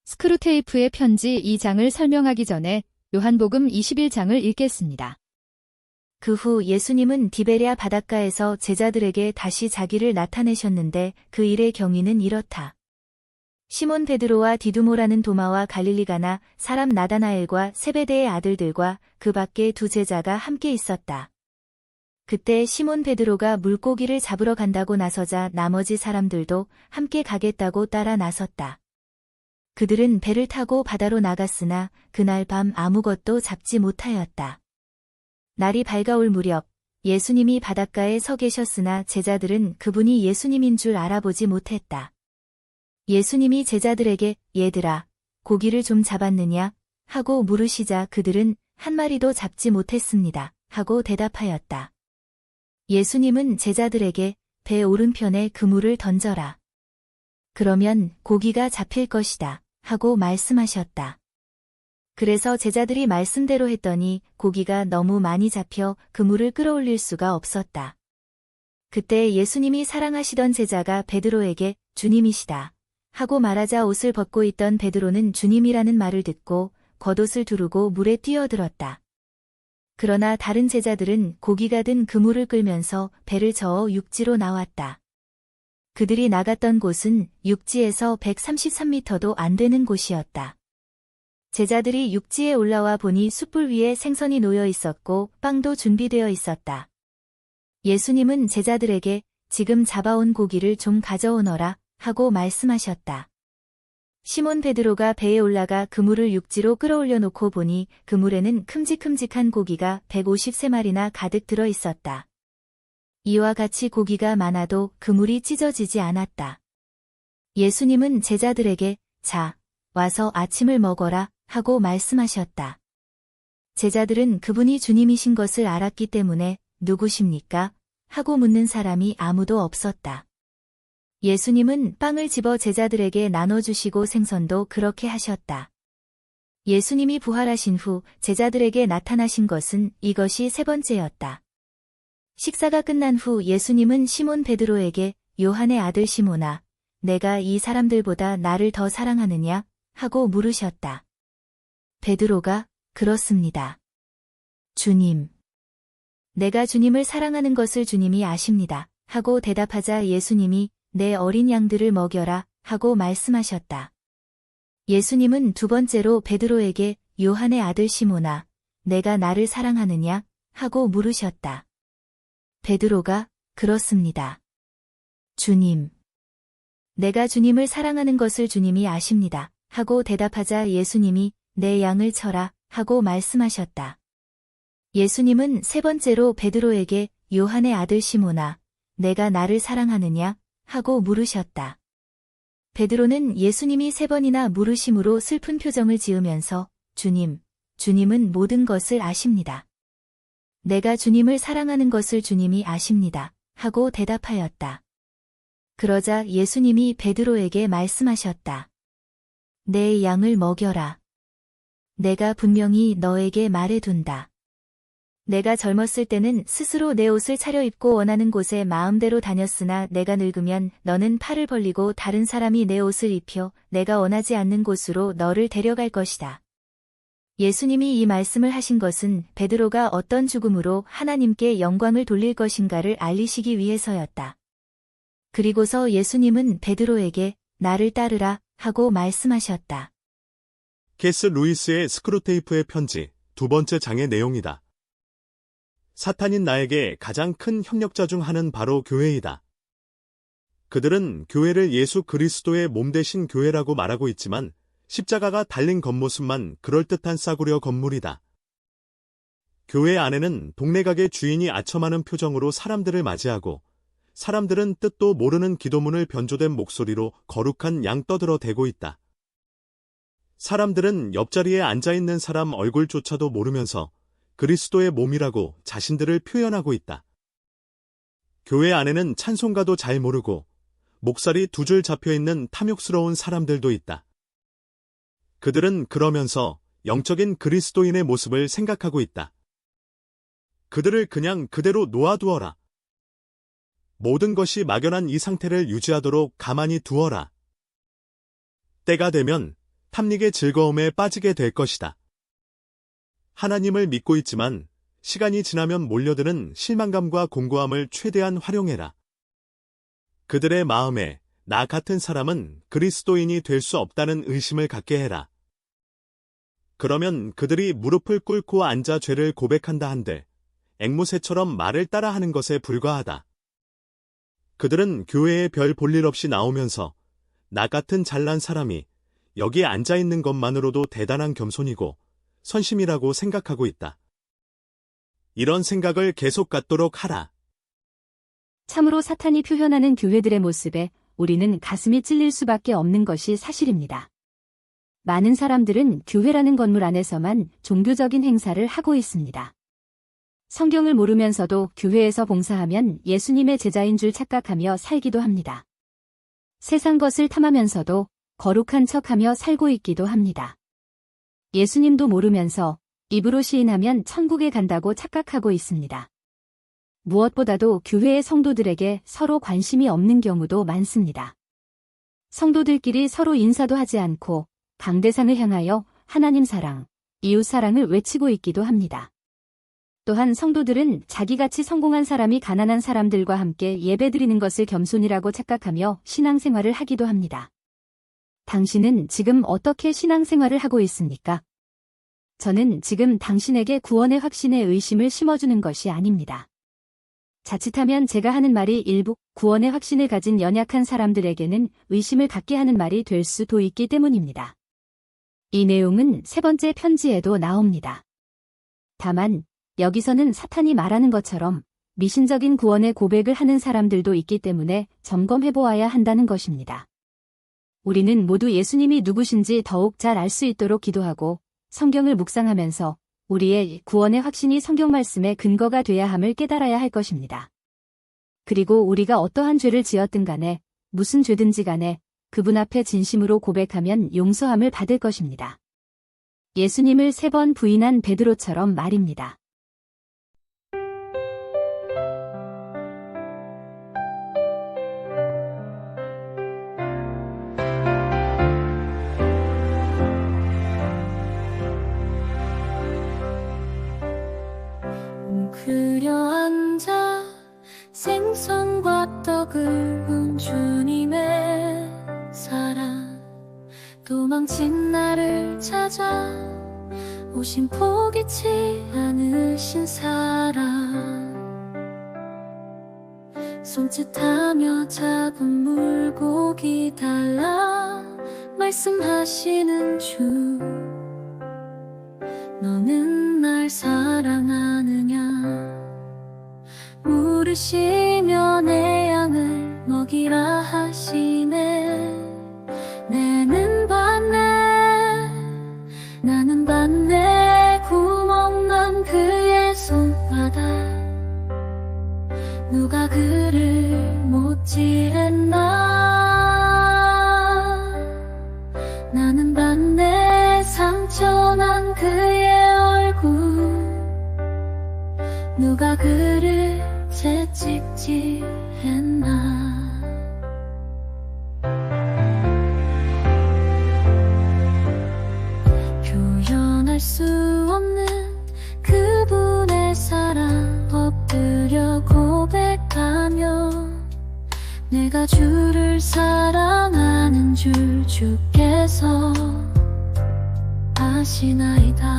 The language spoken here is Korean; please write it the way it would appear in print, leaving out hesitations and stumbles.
스크루테이프의 편지 2장을 설명하기 전에 요한복음 21장을 읽겠습니다. 그 후 예수님은 디베랴 바닷가에서 제자들에게 다시 자기를 나타내셨는데 그 일의 경위는 이렇다. 시몬 베드로와 디두모라는 도마와 갈릴리 가나 사람 나다나엘과 세베대의 아들들과 그 밖에 두 제자가 함께 있었다. 그때 시몬 베드로가 물고기를 잡으러 간다고 나서자 나머지 사람들도 함께 가겠다고 따라 나섰다. 그들은 배를 타고 바다로 나갔으나 그날 밤 아무것도 잡지 못하였다. 날이 밝아올 무렵 예수님이 바닷가에 서 계셨으나 제자들은 그분이 예수님인 줄 알아보지 못했다. 예수님이 제자들에게 얘들아, 고기를 좀 잡았느냐? 하고 물으시자 그들은 한 마리도 잡지 못했습니다. 하고 대답하였다. 예수님은 제자들에게 배 오른편에 그물을 던져라. 그러면 고기가 잡힐 것이다. 하고 말씀하셨다. 그래서 제자들이 말씀대로 했더니 고기가 너무 많이 잡혀 그물을 끌어올릴 수가 없었다. 그때 예수님이 사랑하시던 제자가 베드로에게 주님이시다. 하고 말하자 옷을 벗고 있던 베드로는 주님이라는 말을 듣고 겉옷을 두르고 물에 뛰어들었다. 그러나 다른 제자들은 고기가 든 그물을 끌면서 배를 저어 육지로 나왔다. 그들이 나갔던 곳은 육지에서 133m도 안 되는 곳이었다. 제자들이 육지에 올라와 보니 숯불 위에 생선이 놓여 있었고 빵도 준비되어 있었다. 예수님은 제자들에게 지금 잡아온 고기를 좀 가져오너라 하고 말씀하셨다. 시몬 베드로가 배에 올라가 그물을 육지로 끌어올려 놓고 보니 그물에는 큼직큼직한 고기가 153마리나 가득 들어 있었다. 이와 같이 고기가 많아도 그물이 찢어지지 않았다. 예수님은 제자들에게 자, 와서 아침을 먹어라 하고 말씀하셨다. 제자들은 그분이 주님이신 것을 알았기 때문에 누구십니까? 하고 묻는 사람이 아무도 없었다. 예수님은 빵을 집어 제자들에게 나눠주시고 생선도 그렇게 하셨다. 예수님이 부활하신 후 제자들에게 나타나신 것은 이것이 세 번째였다. 식사가 끝난 후 예수님은 시몬 베드로에게 요한의 아들 시몬아, 내가 이 사람들보다 나를 더 사랑하느냐? 하고 물으셨다. 베드로가 그렇습니다. 주님. 내가 주님을 사랑하는 것을 주님이 아십니다. 하고 대답하자 예수님이 내 어린 양들을 먹여라 하고 말씀하셨다. 예수님은 두 번째로 베드로에게 요한의 아들 시몬아, 내가 나를 사랑하느냐? 하고 물으셨다. 베드로가 그렇습니다. 주님. 내가 주님을 사랑하는 것을 주님이 아십니다. 하고 대답하자 예수님이 내 양을 쳐라 하고 말씀하셨다. 예수님은 세 번째로 베드로에게 요한의 아들 시몬아, 내가 나를 사랑하느냐? 하고 물으셨다. 베드로는 예수님이 세 번이나 물으심으로 슬픈 표정을 지으면서 주님, 주님은 모든 것을 아십니다. 내가 주님을 사랑하는 것을 주님이 아십니다. 하고 대답하였다. 그러자 예수님이 베드로에게 말씀하셨다. 내 양을 먹여라. 내가 분명히 너에게 말해둔다. 내가 젊었을 때는 스스로 내 옷을 차려입고 원하는 곳에 마음대로 다녔으나 내가 늙으면 너는 팔을 벌리고 다른 사람이 내 옷을 입혀 내가 원하지 않는 곳으로 너를 데려갈 것이다. 예수님이 이 말씀을 하신 것은 베드로가 어떤 죽음으로 하나님께 영광을 돌릴 것인가를 알리시기 위해서였다. 그리고서 예수님은 베드로에게 나를 따르라 하고 말씀하셨다. C.S. 루이스의 스크루테이프의 편지 두 번째 장의 내용이다. 사탄인 나에게 가장 큰 협력자 중 하나는 바로 교회이다. 그들은 교회를 예수 그리스도의 몸 대신 교회라고 말하고 있지만 십자가가 달린 겉모습만 그럴듯한 싸구려 건물이다. 교회 안에는 동네 가게 주인이 아첨하는 표정으로 사람들을 맞이하고 사람들은 뜻도 모르는 기도문을 변조된 목소리로 거룩한 양 떠들어 대고 있다. 사람들은 옆자리에 앉아있는 사람 얼굴조차도 모르면서 그리스도의 몸이라고 자신들을 표현하고 있다. 교회 안에는 찬송가도 잘 모르고 목살이 두 줄 잡혀있는 탐욕스러운 사람들도 있다. 그들은 그러면서 영적인 그리스도인의 모습을 생각하고 있다. 그들을 그냥 그대로 놓아두어라. 모든 것이 막연한 이 상태를 유지하도록 가만히 두어라. 때가 되면 탐닉의 즐거움에 빠지게 될 것이다. 하나님을 믿고 있지만 시간이 지나면 몰려드는 실망감과 공고함을 최대한 활용해라. 그들의 마음에 나 같은 사람은 그리스도인이 될 수 없다는 의심을 갖게 해라. 그러면 그들이 무릎을 꿇고 앉아 죄를 고백한다 한들 앵무새처럼 말을 따라하는 것에 불과하다. 그들은 교회에 별 볼일 없이 나오면서 나 같은 잘난 사람이 여기에 앉아있는 것만으로도 대단한 겸손이고 선심이라고 생각하고 있다. 이런 생각을 계속 갖도록 하라. 참으로 사탄이 표현하는 교회들의 모습에 우리는 가슴이 찔릴 수밖에 없는 것이 사실입니다. 많은 사람들은 교회라는 건물 안에서만 종교적인 행사를 하고 있습니다. 성경을 모르면서도 교회에서 봉사하면 예수님의 제자인 줄 착각하며 살기도 합니다. 세상 것을 탐하면서도 거룩한 척하며 살고 있기도 합니다. 예수님도 모르면서 입으로 시인하면 천국에 간다고 착각하고 있습니다. 무엇보다도 교회의 성도들에게 서로 관심이 없는 경우도 많습니다. 성도들끼리 서로 인사도 하지 않고 강대상을 향하여 하나님 사랑, 이웃 사랑을 외치고 있기도 합니다. 또한 성도들은 자기같이 성공한 사람이 가난한 사람들과 함께 예배드리는 것을 겸손이라고 착각하며 신앙생활을 하기도 합니다. 당신은 지금 어떻게 신앙생활을 하고 있습니까? 저는 지금 당신에게 구원의 확신에 의심을 심어주는 것이 아닙니다. 자칫하면 제가 하는 말이 일부 구원의 확신을 가진 연약한 사람들에게는 의심을 갖게 하는 말이 될 수도 있기 때문입니다. 이 내용은 3번째 편지에도 나옵니다. 다만 여기서는 사탄이 말하는 것처럼 미신적인 구원의 고백을 하는 사람들도 있기 때문에 점검해보아야 한다는 것입니다. 우리는 모두 예수님이 누구신지 더욱 잘 알 수 있도록 기도하고 성경을 묵상하면서 우리의 구원의 확신이 성경 말씀의 근거가 돼야 함을 깨달아야 할 것입니다. 그리고 우리가 어떠한 죄를 지었든 간에 무슨 죄든지 간에 그분 앞에 진심으로 고백하면 용서함을 받을 것입니다. 예수님을 3번 부인한 베드로처럼 말입니다. 웅크려 앉아 생선과 떡을 본 주님의 사랑, 도망친 나를 찾아 오신 포기치 않으신 사랑, 손짓하며 잡은 물고기 달라 말씀하시는 주, 너는 날 사랑하느냐, 물으시며 내 양을 먹이라 하시네. 내는 받네, 나는 받네, 구멍난 그의 손바닥, 누가 그를 못지했나. 나는 받네, 상처난 그의 얼굴, 누가 그를 채찍질 했나. 표현할 수 없는 그분의 사랑, 엎드려 고백하며 내가 주를 사랑하는 줄 주께서 아시나이다.